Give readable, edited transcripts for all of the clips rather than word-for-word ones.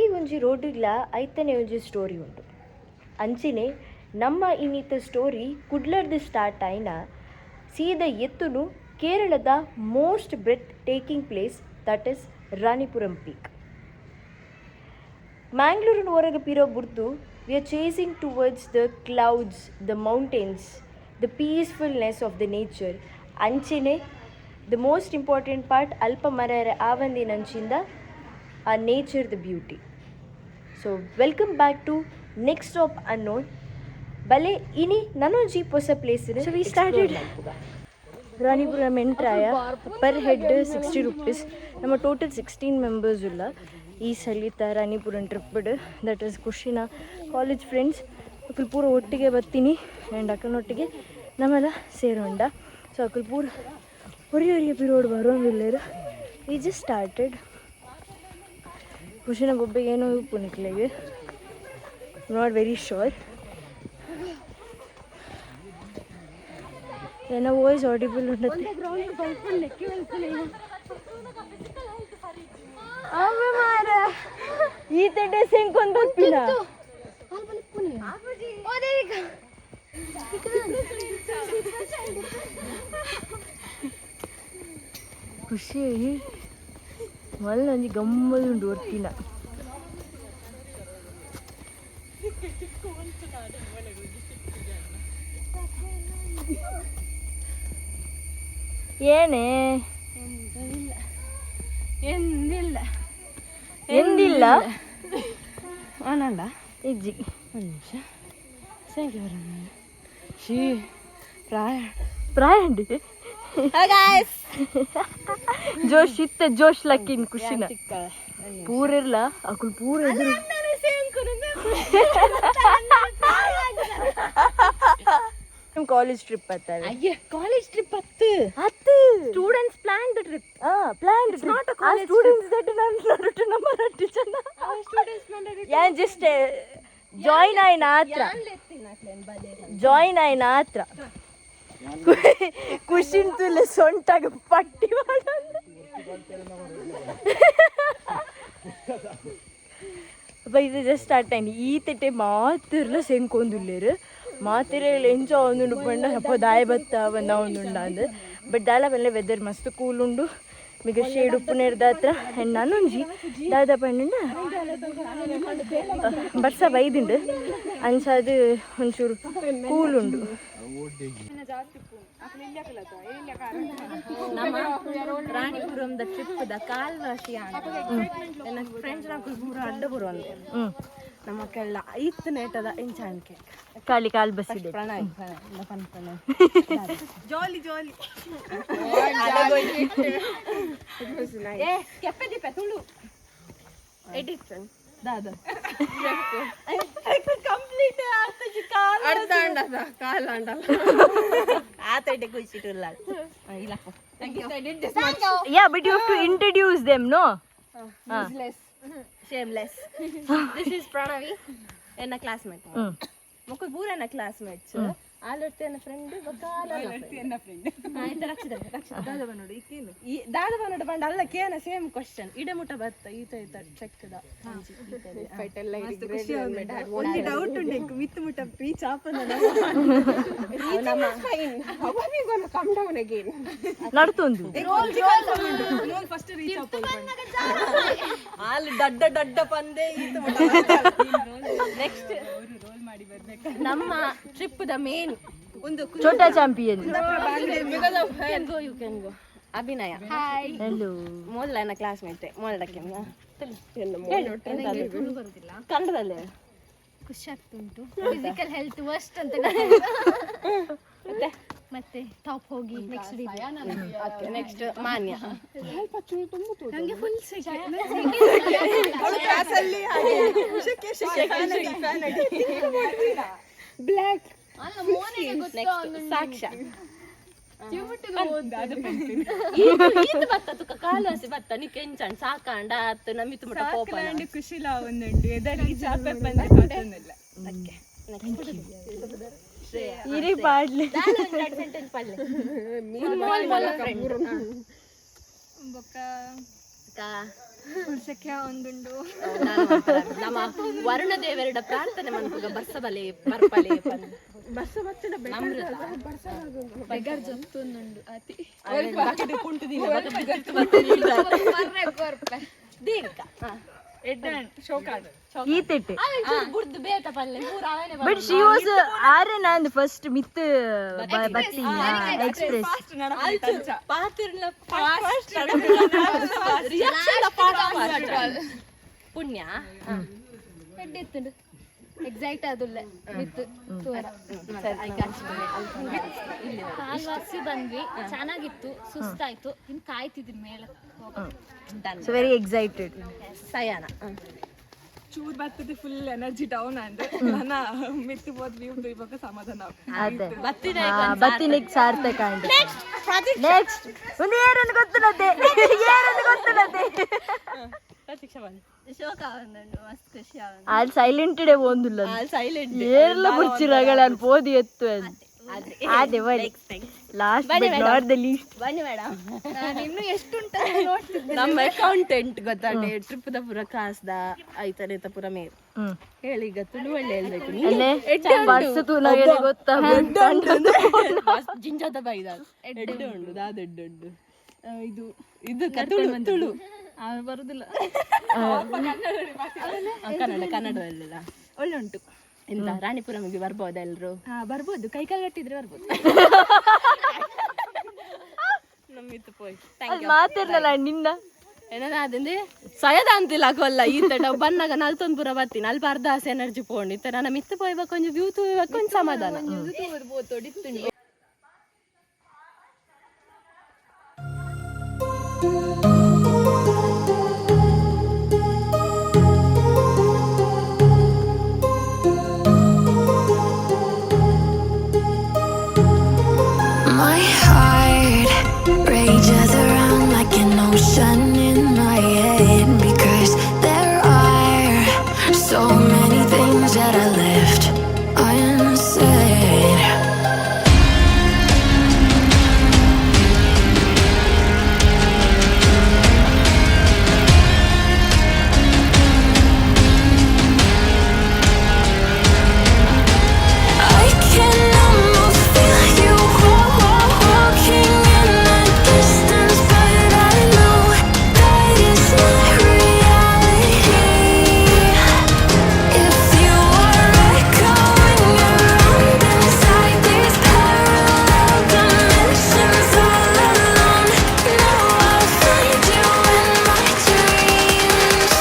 Daily ಒಂಜಿ ರೋಡ್ಲ ಐತನೆ ಒಂಜಿ story ಉಂಟು. ಅಂಚಿನೆ ನಮ್ಮ ಇನ್ನಿತ ಸ್ಟೋರಿ ಕುಡ್ಲರ್ದು ಸ್ಟಾರ್ಟ್ ಆಯ್ನ ಸೀದಾ ಎತ್ತುನು ಕೇರಳದ most breathtaking place that is Ranipuram peak. ಮ್ಯಾಂಗ್ಳೂರಿನ ಹೊರಗೆ ಪಿರೋ ಬುರ್ದು we are chasing towards the clouds, the mountains, the peacefulness of the nature. ಅಂಚೆನೆ ದ ಮೋಸ್ಟ್ ಇಂಪಾರ್ಟೆಂಟ್ ಪಾರ್ಟ್ ಅಲ್ಪ ಮರ ಆವಂದಿನಂಚಿಂದ ಆ nature the beauty. So welcome back to next stop unknown ಬಲೆ ಇನಿ ನನ್ನೊಂಜಿ ಹೊಸ place. So we started Ranipuram ಎಂಟ್ರಾಯ ಪರ್ ಹೆಡ್ 60 rupees. ನಮ್ಮ ಟೋಟಲ್ 16 ಮೆಂಬರ್ಸ್ ಇಲ್ಲ ಈ ಸಲಿತ Ranipuram ಟ್ರಿಪ್ಡ್. That is ಖುಷಿನ college friends ಅಕ್ಕಲ್ ಪೂರ ಒಟ್ಟಿಗೆ ಬರ್ತೀನಿ ಆ್ಯಂಡ್ ಅಕ್ಕನೊಟ್ಟಿಗೆ ನಮ್ಮೆಲ್ಲ ಸೇರೋಂಡ. ಸೊ ಅಕ್ಕಲ್ ಪೂರ ಹೊರಿಯ ಪಿರೋಡ್ ಬರೋಂಗಿಲ್ಲ. We just started. ಖುಷಿನ ಬೊಬ್ಬೆ ಏನೋ ಉಪ್ಪು ನಿಕ್ಲೆಗೆ ನಾಟ್ ವೆರಿ ಶೋರ್. ಏನೋ ವಾಯ್ಸ್ ಆಡಿಬಲ್ ಉಂಡತ್ತೆ. ಈ ತಡೆ ಸೆಂಕೊಂದು ಗೊತ್ತಿಲ್ಲ. ಖುಷಿ ಮಲ್ಲ ಒಂಜಿ ಗಮ್ಮದುಂಡು ಒರ್ತಿನ. ಏನೇ ಎಂದಿಲ್ಲ ಆನಂದ ಇಜ್ಜಿ ಒಂದು ನಿಮಿಷ ಸಂಖ್ಯೆ ಶೀ ಪ್ರಾಯಂಡಿ ಜೋಶ್ ಇತ್ತ ಜೋಶ್ ಲಕ್ಕಿನ ಖುಷಿನ ಪೂರಿರ್ಲ ಅಕುಲ್ ಪೂರ ಎದುರು ಕಾಲೇಜ್ ಟ್ರಿಪ್ ಬರ್ತಾರೆ. College trip 10 students plan the trip. Plan it's not a college students that ನನ್ನಟ್ಟು ನಮ್ಮ ಟೀಚರ್ ಸ್ಟೂಡೆಂಟ್ಸ್ ಮಂಡಳಿ ಯಾನ್ ಜಸ್ಟ್ ಜಾಯಿನ್ ಆಯ್ನ ಆತ್ರ ಜಾಯಿನ್ ಆಯ್ನ ಆತ್ರ ಖುಷಿನ್ ತುಲೆ ಸೊಂಟಾಗ ಪಟ್ಟಿ ಮಾಡ ಇದು ಜಸ್ಟ್ ಸ್ಟಾರ್ಟ್ ಆಯ್ನಿ. ಈ ತಟ್ಟೆ ಮಾತಿರ್ಲ ಸೆಂಕೊಂದುಲ್ಲೇರು ಮಾತಿರ ಎಂಜಾಯ್ ಒಂದುಂಡು ಪಂಡ ಅಪ್ಪ ದಾಯ ಬತ್ತ ಬಂದ ಒಂದುಂಡ ಅಂದು. ಬಟ್ ದಾಲ ಬಲ್ಲೆ ವೆದರ್ ಮಸ್ತ್ ಕೂಲ್ ಉಂಡು. ಮಿಗ ಶೇಡ್ ಉಪ್ಪು ನೆಡ್ದ ಹತ್ರ ಆ್ಯಂಡ್ ನಾನೊಂಜಿ ದಾದ ಪಂಡ ಬರ್ಸ ಬೈದಿಂಡು ಅಂಚದು ಒಂಚೂರು ಕೂಲ್ ಉಂಡು. ನಮ್ಮ ರಾಣಿಪುರಂದ ಟ್ರಿಪ್ದ ಕಾಲ್ವಾಸಿ ನನ್ನ ಫ್ರೆಂಡ್ಸ್ ನಾಲ್ಕು ಪೂರ ಅಡ್ಡ ಬರುವ ನಮ್ಮ ಕೆಳ ಇತ್ತು ನೇಟದ ಇಂಚಾನ್ಕೆ ಕಾಲಿ ಕಾಲ್ ಬಸ್ಸಿದೆ ಪ್ರಣಯ್ ಜಾಲಿ ಜಾಲಿ ಏ ಕೆಪ್ಪೆ ದಿಪ್ಪೆ ತುಳು ಎಡಿಟ್ ದಾದ ಕಂಪ್ಲೀಟ್ ಆತಜಿ ಕಾಲ್ ಅರ್ಧ ಅಂಡದ ಕಾಲ್ ಅಂಡಲ್ಲ ಆತೈಡೆ ಕುಯಿಸಿಟಲ್ಲ ಇಲ್ಲ yeah but you have to introduce them no useless shameless this is Pranavi and a classmate mukku pura na classmates ಆಲರ್ತಿ ನನ್ನ ಫ್ರೆಂಡ್ ಬಕಾಲರ್ತಿ ನನ್ನ ಫ್ರೆಂಡ್ ಆಯ್ತು ರಕ್ಷಿತ ದಾದ ಬನ್ನೋಡು ಇಕೇನು ಈ ದಾದ ಬನ್ನೋಡು ಬಂಡ ಅಲ್ಲ ಕೇನ ಸೇಮ್ ಕ್ವೆಶ್ಚನ್ ಇಡೆ ಮುಟ ಬತ್ತ ಈತ ಚೆಕ್ದ ಫೈಟ್ ಎಲ್ಲ ಒಂದು ಡೌಟ್ ಉಂಟು ಎಂಕು ಮಿತ್ತು ಮುಟ ರೀಚ್ ಆಪನ ನಮ್ಮ fine how are we gonna come down again ನಡ್ತೊಂದು ರೋಲ್ ಫಸ್ಟ್ ರೀಚ್ ಆಪೋಲ್ ಆಲ್ ಡಡ್ಡ ಪಂದೆ ಈತ ಮುಟ ನೆಕ್ಸ್ಟ್ ರೋಲ್ ಮಾಡಿ ಬರ್ಬೇಕು. ನಮ್ಮ ಟ್ರಿಪ್ ದ ಮೇನ್ ಒಂದು ಛೋಟಾ champion you can go Abhinaya hi hello ಮೊದಲ ನನ್ನ ಕ್ಲಾಸ್ಮೇಟ್ ಮೊದಲಕ್ಕೆ ಕನ್ನಡದಲ್ಲಿ ಖುಷಿ ಆಗ್ತುಂಟು. ಫಿಸಿಕಲ್ ಹೆಲ್ತ್ ವರ್ಸ್ಟ್ ಅಂತ ಮತ್ತೆ ಟಾಪ್ ಹೋಗಿ ನೆಕ್ಸ್ಟ್ ಓಕೆ ನೆಕ್ಸ್ಟ್ ಮಾನ್ಯ ನನಗೆ ಫುಲ್ ಕ್ಲಾಸಲ್ಲಿ ಬ್ಲ್ಯಾಕ್ ಸಾಕ್ಷಾ ಕಾಲಸಿ ಬತ್ತ ನೀ ಕೆಂಚಣ್ ಸಾಕಾಂಡ ಆತು ನಮಿತು ಮುಟ ಕೋಪನ ಖುಷಿಲ ಒಂದುಂಡು ಎದರಿ ಚಾಪೆ ಬಂದಿಲ್ಲ ಇರಿ ಪಾಡ್ಲಿ ಸೆಂಟೆನ್ಸ್ ಪಾಡ್ಲಿ ಮೋಲ್ ಮೋಲ್ ಫ್ರೆಂಡ್ ಬೊಕ್ಕ ನಮ್ಮ ವರುಣ ದೇವರ ಪ್ರಾರ್ಥನೆ ಮಾಡ್ಬೇಕು ಬರ್ಸ ಬಲೆ ಬರ್ಪಲೆ ಬರ್ಸ ಮತ್ತೆ ಬೆಗರ್ ಜೊತ್ತೊಂದುಂಡು ಅತಿ But she was Aaron and first myth Batti express. ಪುಣ್ಯ ಎಕ್ಸಾಕ್ಟ್ ಅದುಲ್ಲ ವಿತ್ ಕಾಲ್ವಾಸಿ ಬಂದ್ವಿ ಚೆನ್ನಾಗಿತ್ತು ಸುಸ್ತಾಯ್ತು ಇನ್ ಕಾಯ್ತಿದ್ವಿ ಮೇಲೆ So very excited. ಸಯಾನ ಚೂರ್ ಬರ್ತದೆ ಫುಲ್ ಎನರ್ಜಿ ಡೌನ್ ಅಂದ್ರೆ ನನ್ನ ಮಿತ್ತು ಹೋದ್ ವ್ಯೂ ಇವಾಗ ಸಮಾಧಾನ ಅದೇ ಬತ್ತಿನಿಗೆ ಸಾರ್ಥಕ ಅಂಡ್ ನೆಕ್ಸ್ಟ್ ಒಂದು ಏರನ್ನು ಗೊತ್ತಿಲ್ಲದೆ ಪ್ರತೀಕ್ಷಾ ಬಂದು ಶೋಕ ಬಂದಂಡು ಮಸ್ತ್ ಖುಷಿ ಆಗುತ್ತೆ ಆಲ್ ಸೈಲೆಂಟೆಡ್ ಒಂದಿಲ್ಲ ಸೈಲೆಂಟ್ ಏರ್ಲ ಬುಚ್ಚಿರಗಳನ್ನು ಪೋದಿ ಎತ್ತು ಅದೇ ಬನ್ನಿ last but not the least ಬನ್ನಿ ಮೇಡಮ್ ನಾನು ಇನ್ನು ಎಷ್ಟು ಉಂಟು ನೋಡ್ತಿದ್ದೆ ನಮ್ಮ ಅಕೌಂಟೆಂಟ್ ಗೊತ್ತಾನೆ ಟ್ರಿಪ್ ದ ಪುರ ಕಾಸ್ದ ಐತನೆ ಪುರ ಮೇರ್ ಹೇಳಿ ಈಗ ತುಳು ಒಳ್ಳೆ ಹೇಳ್ಬೇಕು ಅಲ್ಲೇ ಬಸ್ ತೂನಗೆ ಗೊತ್ತಾ ಜಿಂಜಾದ ಬೈದ ಎಡ್ಡೆ ಉಂಡು ದಾದೆಡ್ಡೆ ಉಂಡು ಇದು ಇದು ತುಳು ತುಳು ಬರುದಿಲ್ಲ ಕನ್ನಡದಲ್ಲ ಒಳ್ಳೆ ಉಂಟು ಎಂತ ರಾಣಿಪುರಮಿಗೆ ಬರ್ಬೋದ ಎಲ್ರು ಬರ್ಬೋದು ಕೈ ಕಾಲು ಕಟ್ಟಿದ್ರೆ ಬರ್ಬೋದು ನಮ್ಮಿತ್ತು ಪೋಯ್ ಮಾತಿರ್ಲಲ್ಲ ನಿನ್ನ ಏನದ ಅದಂದ್ರೆ ಸಯದ ಅಂತಿಲ್ಲ ಕೊಲ್ಲ ಈತ ಬಂದಾಗ ನಲ್ತೊಂದು ಪುರ ಬರ್ತೀನಿ ಅಲ್ಪ ಅರ್ಧ ಆಸೆ ಎನರ್ಜಿ ಪೋಂಡು ಇತ್ತ ನನ್ನ ಮಿತ್ತು ಪೋಯ್ಬೇಕು ಕೊಂಚ ವ್ಯೂ ತೂಬೇಕು ಕೊಂಚ ಸಮಾಧಾನ My heart rages around like an ocean in my head because there are so many things that I left unsaid. I can almost feel you walking in the distance, but I know that is not reality. If you are echoing around inside these parallel dimensions all alone, now I'll find you in my dreams.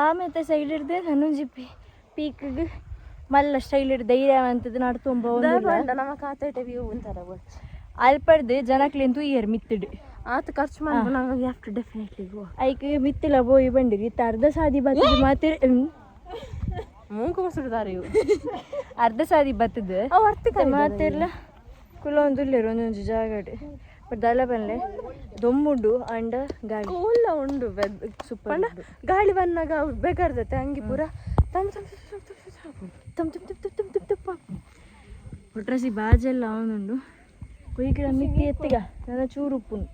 ಆಮೇಲೆ side ಹಿಡ್ದೆ ನನ್ನೊಂದು ಜಿಪ್ಪಿ ಪೀಕ್ಗೆ ಮಲ್ಲ style ಹಿಡ್ದು ಧೈರ್ಯ ಅಂತದ್ದು ನಡ್ತೊಂಬ ನಮ್ಮ ಖಾತೆ view ಅಂತಾರ ಅಲ್ಪಡ್ದು ಜನಕ್ಲೆಂತೂ year ಮಿತ್ತಿಡು ಆತ ಖರ್ಚು ಮಾಡ್ಬೋದು ನಾವು have to definitely go ಐಕೆ ಮಿತ್ತಿಲ್ಲ Boi ಬಂಡಿರಿ ಇತ್ತ ಅರ್ಧ ಸಾದಿ ಬತ್ತದು ಮಾತಿರ ಮೂಗು ಸುಡ್ತಾರೆ ಇವು ಅರ್ಧ ಸಾದಿ ಬತ್ತದು ಮಾತಿರ್ಲ ಕುಲೊಂದು ಇಲ್ಲೇರು ಒಂದೊಂದು ಜಾಗಡೆ ಬಟ್ ದಲ ಬಲ್ಲೆ ದೊಮ್ಮುಂಡು ಅಂಡ ಗಾಳಿ ಕೂಲ ಉಂಡು ಸೂಪರ್ ಗಾಳಿ ಬಂದಾಗ ಬೇಕಾರ್ದತ್ತೆ ಹಂಗೆ ಪೂರ ತಮ್ ತಮ್ ತಮ್ ತಮ್ ತಮ್ ತಮ್ ತಮ್ ತಪ್ಪ ಒಟ್ರಸಿ ಬಾಜೆಲ್ಲ ಅವನುಂಡು ಕೊಯ್ಗಿಡ ಮಿತ್ತಿ ಎತ್ತಿಗ ನನ್ನ ಚೂರು ಉಪ್ಪುಂಡು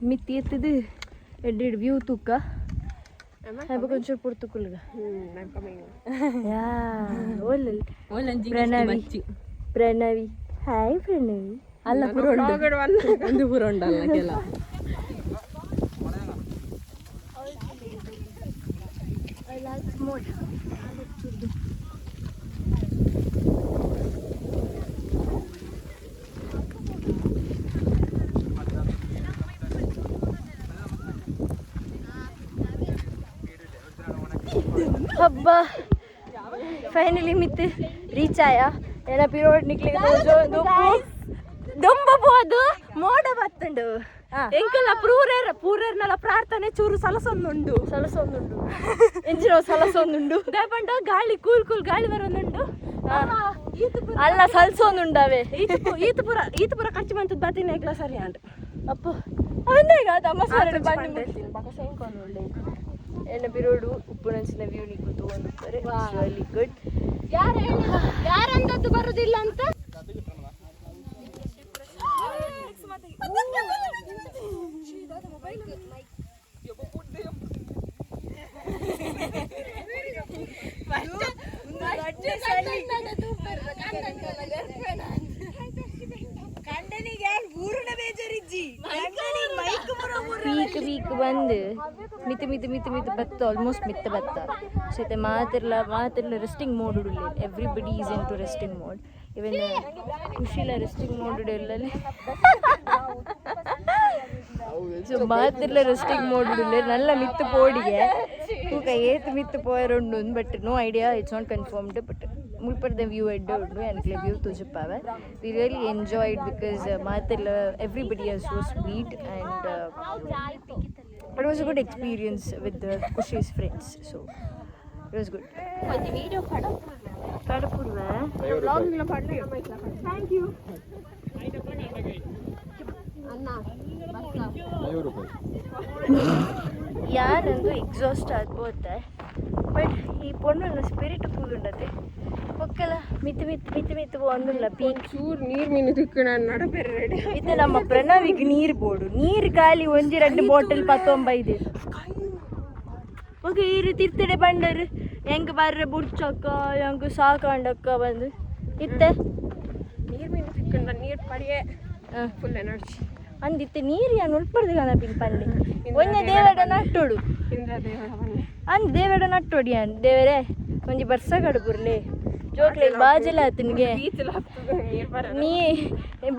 ಮಿತ್ತಿ ಎತ್ತಿದು ಎಡ್ಡೆಡು ವ್ಯೂ ತುಕ್ಕ ಹಬ್ಬ ಕೊಂಚೂರು ಪುರ್ತು ಕುಲ್ಗ ಯಾ ಪ್ರಣವಿ ಹಾಯ್ ಪ್ರಣವಿ ಅಲ್ಲ ಪುರ ಒಂದು ಪುರ ಉಂಡಲ್ಲ ಕೆಲ ಹಬ್ಬ ಫೈನಲಿ ಮಿತ್ ರೀಚ್ ಆಯ ಏನ ಪಿರೋಡ್ ನಿಕ್ಲಿಗೆ ದೊಂಬಬಹುದು ಮೋಡ ಬತ್ತುಂಡು ಎಂಕಲ್ಲ ಪೂರೇರ್ನಲ್ಲ ಪ್ರಾರ್ಥನೆ ಚೂರು ಸಲಸೊಂದುಂಡು ಎಂಜಿನ ಸಲಸೊಂದುಂಡು ದಯಪಂಡ ಗಾಳಿ ಕೂಲ್ ಗಾಳಿ ಬರೋದುಂಡು ಅಲ್ಲ ಸಲ್ಸೊಂದುಂಡವೆ ಈತ ಪುರ ಖರ್ಚು ಬಂತದ್ದು ಬರ್ತೀನಿ ಏಕಲ ಸರಿ ಅಂಡ್ ಅಪ್ಪ ಅವನೇಗ ತಮ್ಮಸಾರ ಬಂದು ಒಳ್ಳೆ ಎಣ್ಣೆ ಪಿರೋಡು ಉಪ್ಪು ನಂಚಿನ ವ್ಯೂ ನಿಕ್ಕು ತಗೊಂಡಿರ್ತಾರೆ ರಿಯಲಿ ಗುಡ್ ಯಾರಂತದ್ದು ಬರುದಿಲ್ಲ ಅಂತ ವೀಕ್ ಬಂದು ಮಿತ್ ಬತ್ತ ಆಲ್ಮೋಸ್ಟ್ ಮಿತ್ತ ಬತ್ತ ಸತೆ ಮಾತಿರ್ಲ ರೆಸ್ಟಿಂಗ್ ಮೋಡ್ ಉಡಲಿ everybody is into resting mode even ಖುಷಿಲ ರೆಸ್ಟಿಂಗ್ ಮೋಡ್ ಉಡಲಿ ಸೊ ಮಾತಿರ್ಲ ರೆಸ್ಟಿಂಗ್ ಮೋಡ್ ಉಡಲಿ ನಲ್ಲ ಮಿತ್ತು ಪೋಡಿಗೆ ತೂಕ ಏತ್ ಮಿತ್ತು ಪೋಯರುಂಡು but no idea it's not confirmed but ಮುಲ್ಪರ್ದ ವ್ಯೂ ಎಡ್ಡೆ ಉಂಡು ಎನ್ಕ್ಲೆ ವ್ಯೂ ತುಜುಪಾವೆ ವಿ ರಿಯಲಿ ಎಂಜಾಯ್ಡ್ ಬಿಕಾಸ್ ಮಾತಿರ್ಲ everybody are so sweet and it was a good experience with the Kushi's friends, so it was good. ಒಂದು video Kadapurva. Thank you. ಯಾರಂದು exhaust ಆಗ್ಬೋದೆ but ಈ ಪೊಣ್ಣನ ಸ್ಪಿರಿಟ್ ಕೂದುಂಡತೆ ಒಕ್ಕಲ ಮಿತ್ತು ಒಂದಿಲ್ಲ ಪೀಕ್ ಚೂರು ನೀರು ಮೀನು ತಿಕ್ಕ ನಾನು ನಡಬೇರೆ ರೆಡಿ ಇದು ನಮ್ಮ ಪ್ರಣವಿಗೆ ನೀರು ಬೋಡು ನೀರು ಖಾಲಿ ಒಂಜಿ 2 ಬಾಟಲ್ 19 ಓಕೆ ಈ ರೀತಿ ಇರ್ತಡೆ ಬಂಡರು ಹೆಂಗೆ ಬರ್ರೆ ಬುಡ್ಚಕ್ಕ ಹೆಂಗೆ ಸಾಕಾಂಡಕ್ಕ ಬಂದು ಇತ್ತೆ ನೀರು ಮೀನು ತಿಕ್ಕ ನೀರು ಪಡಿಯೇ ಫುಲ್ ಎನರ್ಜಿ ಅಂದಿತ್ತೆ ನೀರು ಏನು ಉಳ್ಪಡ್ದು ಕನಪಿನ ಪಂಡೆ ಒಂದೇ ದೇವಡ ನಟ್ಟೋಡು ಇಂದ್ರ ದೇವರ ಬನ್ನಿ ಅಂದ್ ದೇವಡ ನಟ್ಟೋಡಿ ಅನ್ ದೇವರೇ ಒಂಜಿ ಬರ್ಸ ಕಡುಪುರ್ಲೆ ಜೋಕ್ಲೆ ಬಾಜಲ ಆತನಿಗೆ ನೀರು ಬರ ನೀ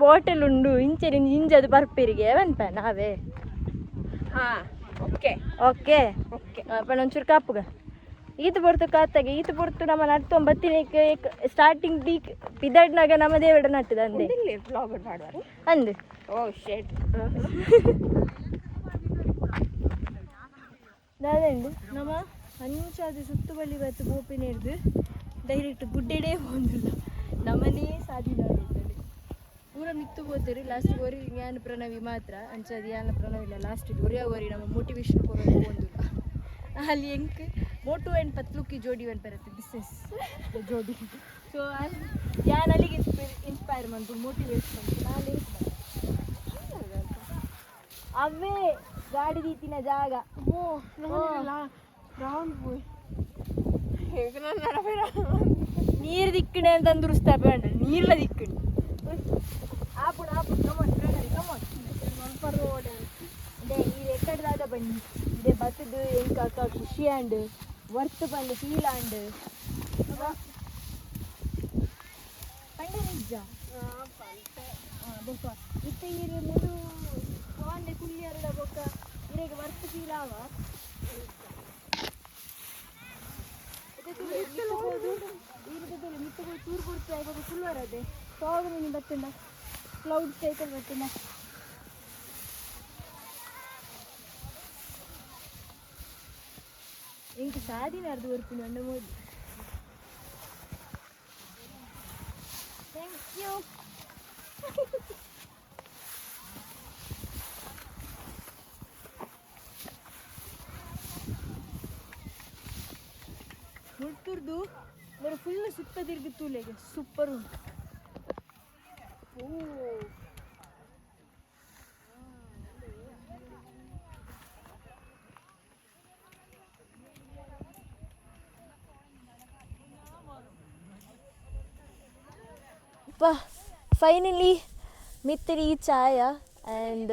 ಬಾಟಲ್ ಉಂಡು ಇಂಚದು ಬರ್ಪೇರಿಗೆ ಅವನ್ಪ ನಾವೇ ಹಾಂ ಓಕೆ ಓಕೆ ಪಣ ಒಂಚೂರು ಕಾಪುಗ ಈತ ಬರ್ತು ಕಾತಾಗೆ ಈತ ಬರ್ತು ನಮ್ಮ ನಡ್ತೊಂಬತ್ತಿನ ಸ್ಟಾರ್ಟಿಂಗ್ ಟೀಕ್ ಪಿದಡ್ನಾಗ ನಮ್ಮ ದೇವಡ ನಟ್ಟದ ಅಂದೆ ಬ್ಲಾಗ್ ಮಾಡುವಾರು ಅಂದು ಓ ಶೇಟ್ ದಾದಂಡು ನಮ್ಮ ಅಂಚಾದ ಸುತ್ತುಬಳಿ ಬತ್ತು ಬೋಪಿನ ಹಿಡ್ದು ಡೈರೆಕ್ಟ್ ಗುಡ್ಡೆಡೇ ಹೋಗಿಲ್ಲ ನಮ್ಮನೇ ಸಾಧಿನ ಪೂರ ಮಿತ್ತು ಹೋಗ್ತೀರಿ ಲಾಸ್ಟಿಗೆ ಓರಿ ಜ್ಞಾನ ಪ್ರಣವಿ ಮಾತ್ರ ಅಂಚದು ಜ್ಞಾನ ಪ್ರಣವಿಲ್ಲ ಲಾಸ್ಟಿಗೆ ಒರಿಯಾಗೋರಿ ನಮ್ಮ ಮೋಟಿವೇಶನ್ ಕೊರೋದು ಹೋಗಿಲ್ಲ ಅಲ್ಲಿ ಹೆಂಗೆ ಮೋಟು ಆ್ಯಂಡ್ ಪತ್ಲುಕ್ಕಿ ಜೋಡಿ ಒಂದು ಬರುತ್ತೆ ಬಿಸ್ನೆಸ್ ಜೋಡಿ ಸೊ ಯಾನ್ ಅಲ್ಲಿಗೆ ಇನ್ಸ್ಪೈರ್ ಮಾಡ್ಬೋದು ಮೋಟಿವೇಶನ್ ನಾನು ಅವೇ ಗಾಡಿ ರೀತಿನ ಜಾಗ ನೀರು ದಿಕ್ಕಣೆ ಅಂತ ಅಂದುರಿಸ್ತಾ ಬೇಡ ನೀರ್ಲ ದಿಕ್ಕಣೆ ಆಪುಣ ಸ್ವಲ್ಪ ರೋಡ್ ಅದೇ ಇದು ಎಕ್ಕಡದಾಗ ಬನ್ನಿ ಇದೇ ಬತ್ತದು ಎಂಕ ಅಕ್ಕ ಖುಷಿ ಆಂಡ್ ವರ್ತ್ ಬಂದು ಫೀಲ್ ಆಂಡ್ ಪಂಡೆ ನಿಜ ಬೊಕ್ಕ ಇತ್ತ ಇರು ಮುದು ಪಾಂಡೆ ಕುಳ್ಳಿಯರಡ ಬೊಕ್ಕ ಇರೆಗೆ ವರ್ತ್ ಫೀಲ್ ಆವ ಮಿತ್ತಗಳು ಟೂರ್ ಕೊಡ್ತಾ ಇವಾಗ ಫುಲ್ವರ್ ಅದೇ ಸಾಗರ ಬರ್ತಂಡ ಕ್ಲೌಡ್ ಸ್ಟೇಟಲ್ಲಿ ಬರ್ತಂಡ ಎಂಟು ಸಾದಿನ ಅರ್ಧ ಬರ್ತೀನಿ ಅಂಡ ಮೋದಿ ಥ್ಯಾಂಕ್ ಯು ಮುಳ್ತುರ್ದು ಬರೋ ಫುಲ್ ಸುತ್ತ ತಿರುಗಿ ತೂಲೆಗೆ ಸೂಪರ್ ಉಂಟು ಫೈನಲಿ ಮಿತ್ ರೀಚ್ ಆಯ ಆ್ಯಂಡ್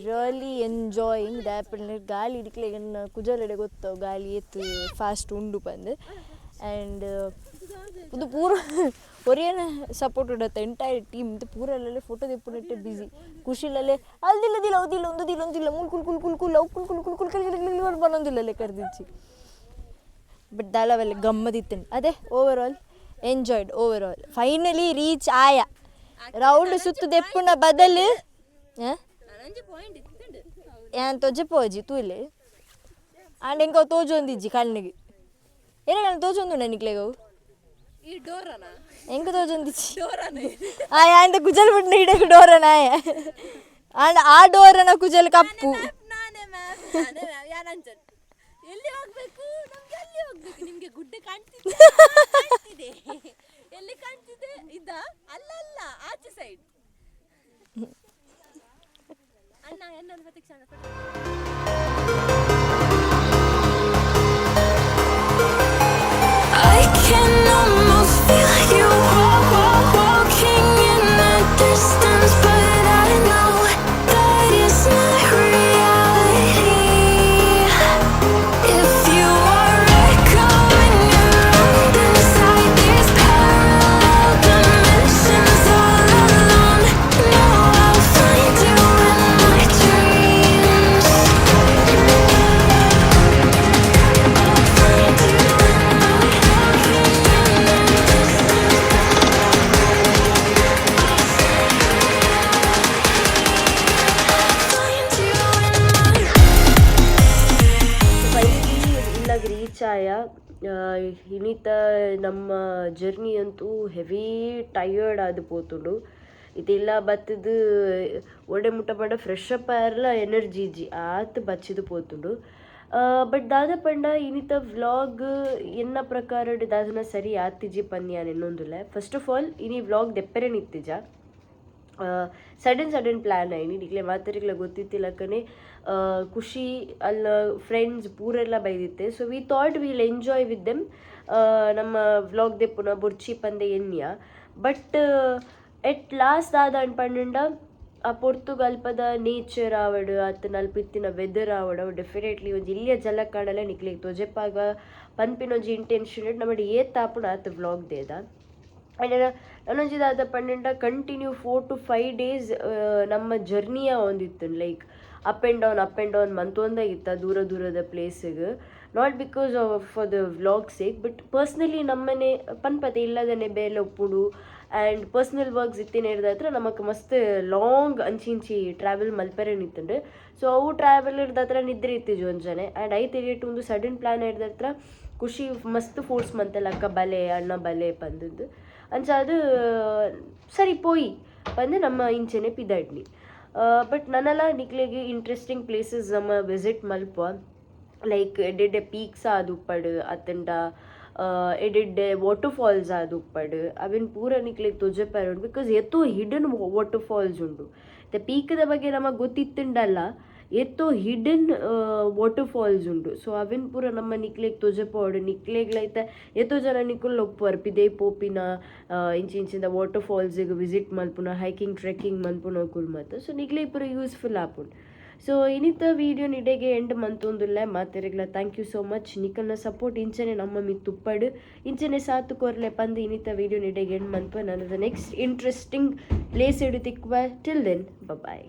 ರಿಯಲಿ ಎಂಜಾಯಿಂಗ್ ದಾಪಣ್ಣ ಗಾಳಿ ಇಡ್ಕಲೆ ಕುಜಲೆಡೆ ಗೊತ್ತಾವ ಗಾಳಿ ಎತ್ತು ಫಾಸ್ಟ್ ಉಂಡು ಬಂದು ಆ್ಯಂಡ್ ಇದು ಪೂರ ಒರಿಯನ ಸಪೋರ್ಟ್ ಇಡತ್ತೆ ಎಂಟೈರ್ ಟೀಮ್ ಇದು ಪೂರಲ್ಲೇ ಫೋಟೋ ತೆಪ್ಪುನಿಟ್ಟೆ ಬಿಸಿ ಖುಷಿಲಲ್ಲೇ ಅಲ್ದಿಲ್ಲದಿಲ್ಲ ಅವ್ದಿಲ್ಲ ಒಂದಿಲ್ಲ ಮುಲ್ ಕುಲ್ ಅವು ಕುಲ್ ಬನ್ನೊಂದಿಲ್ಲಲ್ಲೇ ಕರೆದಿಚ್ಚಿ ಬಟ್ ದಾಲವೆಲ್ಲ ಗಮ್ಮದಿತ್ತೇನೆ ಅದೇ over all enjoyed over all finally reach ಆಯ ರೌಂಡ್ ಸುತ್ತು ದೆಪ್ಪುನ ಬದಲು ಏನ್ ತೊಜೆ ಪೋಜಿ ತೂಲೆ ಆಂಡ್ ಹೆಂಗ ತೋಜೊಂದಿಜ್ಜಿ ಕಣ್ಣಿಗೆ ಏನ ತೋಜೊಂದು ನಿಕ್ಲೆಗವು ಹೆಂಗ ತೋಜೊಂದಿಜ್ಜಿ ಆಯ ಅಂದ ಕುಜಲ್ ಬಿಟ್ಟು ಹಿಡಕ್ಕೆ ಡೋರನ ಆಂಡ್ ಆ ಡೋರನ ಕುಜಲ್ ಕಪ್ಪು ಎಲ್ಲಿ ಹೋಗ್ಬೇಕು ನಮ್ಗೆ ಎಲ್ಲಿ ಹೋಗ್ಬೇಕು ನಿಮ್ಗೆ ಗುಡ್ಡೆ ಕಾಣ್ತಿದೆ ಎಲ್ಲಿ ಕಾಣ್ತಿದೆ ಇದ ಅಲ್ಲ ಆಚೆ ಸೈಡ್ ಅಣ್ಣ ಎನ್ನೊಂದು ಪ್ರತಿಕ್ಷಣ I can almost ಇನ್ನಿತ ನಮ್ಮ ಜರ್ನಿ ಅಂತೂ ಹೆವಿ ಟಯರ್ಡ್ ಆದ ಪೋತುಂಡು ಇದೆಲ್ಲ ಬತ್ತದು ಒಡೆ ಮುಟ್ಟ ಪಂಡ ಫ್ರೆಶ್ ಅಪ್ ಆಯರ್ಲ ಎನರ್ಜಿ ಇಜ್ಜಿ ಆತ್ ಬಚ್ಚಿದು ಪೋತುಂಡು ಬಟ್ ದಾದ ಪಂಡ ಇನ್ನಿತ ವ್ಲಾಗ್ ಎನ್ನ ಪ್ರಕಾರ ದಾದನ ಸರಿ ಆತಿಜಿ ಪನ್ಯಾನ್ ಇನ್ನೊಂದುಲ್ಲ ಫಸ್ಟ್ ಆಫ್ ಆಲ್ ಇನಿ ವ್ಲಾಗ್ ದೆಪ್ಪರೆ ನಿತ್ತಿಜ ಸಡನ್ ಪ್ಲ್ಯಾನ್ ಆಯ್ನಿ ನಿಕ್ಲೆ ಮಾತಾರಿಗ್ಲ ಗೊತ್ತಿತ್ತಿಲ್ಲ ಕನೆ ಖುಷಿ ಅಲ್ಲ ಫ್ರೆಂಡ್ಸ್ ಪೂರೆಲ್ಲ ಬೈದಿತ್ತೆ so we thought will enjoy with them ನಮ್ಮ ವ್ಲಾಗ್ ದೆಪ್ಪುನ ಬುರ್ಚಿ ಪಂದೆ ಎನ್ಯ ಬಟ್ ಎಟ್ ಲಾಸ್ಟ್ ಆದ ಅನ್ಪಂಡ ಆ ಪೊರ್ತುಗಲ್ ಪದ ನೇಚರ್ ಆವಡು ಅತ್ತ ನಲ್ಪಿತ್ತಿನ ವೆದರ್ ಆವಡು ಡೆಫಿನೆಟ್ಲಿ ಒಂಜಿ ಇಲ್ಲಿಯ ಜಲಕಾಡಲ್ಲ ನಿಕ್ಲಿಗೆ ತೊಜೆಪಾಗ ಪನ್ಪಿನೊಂಜಿ ಇಂಟೆನ್ಷನ್ ನಮ್ಮಡಿ ಏತಾಪುಣ ಆತ ವ್ಲಾಗ್ ದೇದ ಆ್ಯಂಡ್ ನನ್ನೊಂಜಿದಾದ ಪಂಡ ಕಂಟಿನ್ಯೂ 4 to 5 days ನಮ್ಮ ಜರ್ನಿಯ ಒಂದಿತ್ತು ಲೈಕ್ ಅಪ್ ಆ್ಯಂಡ್ ಡೌನ್ ಮಂತೊಂದಾಗಿತ್ತ ದೂರದ ಪ್ಲೇಸಿಗೆ not because for the vlog sake but personally ನಮ್ಮನೆ ಪನ್ಪತೆ ಇಲ್ಲದನೆ ಬೇಲೆ ಒಪ್ಪುಡು ಆ್ಯಂಡ್ ಪರ್ಸ್ನಲ್ ವರ್ಕ್ಸ್ ಇತ್ತಿನ ಹಿಡ್ದತ್ರ ನಮಗೆ ಮಸ್ತ್ ಲಾಂಗ್ ಅಂಚಿ ಟ್ರಾವೆಲ್ ಮಲ್ಪೆರೆ ನಿತ್ತಂಡು ಸೊ ಅವು ಟ್ರಾವೆಲ್ ಹಿಡ್ದತ್ರ ನಿದ್ರೆ ಇತ್ತಿಜು ಒಂಜನೆ ಆ್ಯಂಡ್ ಐ ತೆರಿಯಟ್ಟು ಒಂದು ಸಡನ್ ಪ್ಲ್ಯಾನ್ ಹಿಡ್ದತ್ರ ಖುಷಿ ಮಸ್ತ್ ಫೋರ್ಸ್ ಮಂತಲ್ಲ ಅಕ್ಕ ಬಲೆ ಅಣ್ಣ ಬಲೆ ಪಂದದ್ದು ಅಂಚ ಅದು ಸರಿ ಪೋಯಿ ಪಂದು ನಮ್ಮ ಇಂಚೆನೆ ಪಿದಾಡ್ನಿ ಬಟ್ ನನ್ನೆಲ್ಲ ನಿಕ್ಲೆಗೆ ಇಂಟ್ರೆಸ್ಟಿಂಗ್ ಪ್ಲೇಸಸ್ ನಮ್ಮ ವಿಸಿಟ್ ಮಲ್ಪ ಲೈಕ್ ಎಡೆಡೆ ಪೀಕ್ಸ್ ಆದು ಉಪ್ಪಡು ಅತ್ತಂಡ ಎಡೆಡೆ ವಾಟರ್ ಫಾಲ್ಸ್ ಆದು ಉಪ್ಪಡು ಅವೇನು ಪೂರ ನಿಕ್ಲೆಗೆ ತೊಜೆಪಾರ ಉಂಟು ಬಿಕಾಸ್ ಎತ್ತೋ ಹಿಡನ್ ವಾಟರ್ ಫಾಲ್ಸ್ ಉಂಟು ಮತ್ತು ಪೀಕದ ಬಗ್ಗೆ ನಮಗೆ ಗೊತ್ತಿತ್ತುಂಡಲ್ಲ ಎತ್ತೋ ಹಿಡನ್ ವಾಟರ್ ಫಾಲ್ಸ್ ಉಂಟು ಸೊ ಅವೇನು ಪೂರ ನಮ್ಮ ನಿಕ್ಲೆಗೆ ತೊಜೆಪಾಡು ನಿಕ್ಲೆಗ್ಲೈತೆ ಎತ್ತೋ ಜನ ನಿಕ್ಕುಲ್ ಒಪ್ಪುವರು ಪಿದೇ ಪೋಪಿನ ಇಂಚಿಂದ ವಾಟರ್ ಫಾಲ್ಸಿಗೆ ವಿಸಿಟ್ ಮಲ್ಪುನ ಹೈಕಿಂಗ್ ಟ್ರೆಕ್ಕಿಂಗ್ ಮಲ್ಪುನ ಕುಲ್ ಮತ್ತು ಸೊ ನಿಕ್ಲೆಗೆ ಪೂರ ಯೂಸ್ಫುಲ್ ಆಪುಂಡು ಸೊ ಇನ್ನಿತ ವೀಡಿಯೋ ನಿಡೆಗೆ ಎಂಡ್ ಮಂತೊಂದುಲ್ಲ ಮಾತೆರೆಗ್ಲ ಥ್ಯಾಂಕ್ ಯು ಸೋ ಮಚ್ ನಿಕಲ್ನ ಸಪೋರ್ಟ್ ಇಂಚನೆ ನಮ್ಮ ತುಪ್ಪಡು ಇಂಚನೆ ಸಾತು ಕೊರ್ಲೆ ಪಂದು ಇನ್ನಿತ ವೀಡಿಯೋ ನಿಡೆಗೆ ಎಂಡ್ ಮಂತ್ವ ನಾನು ನೆಕ್ಸ್ಟ್ ಇಂಟ್ರೆಸ್ಟಿಂಗ್ ಪ್ಲೇಸ್ ಹಿಡು ತಿಕ್ವ ಟಿಲ್ ದೆನ್ ಬಾಯ್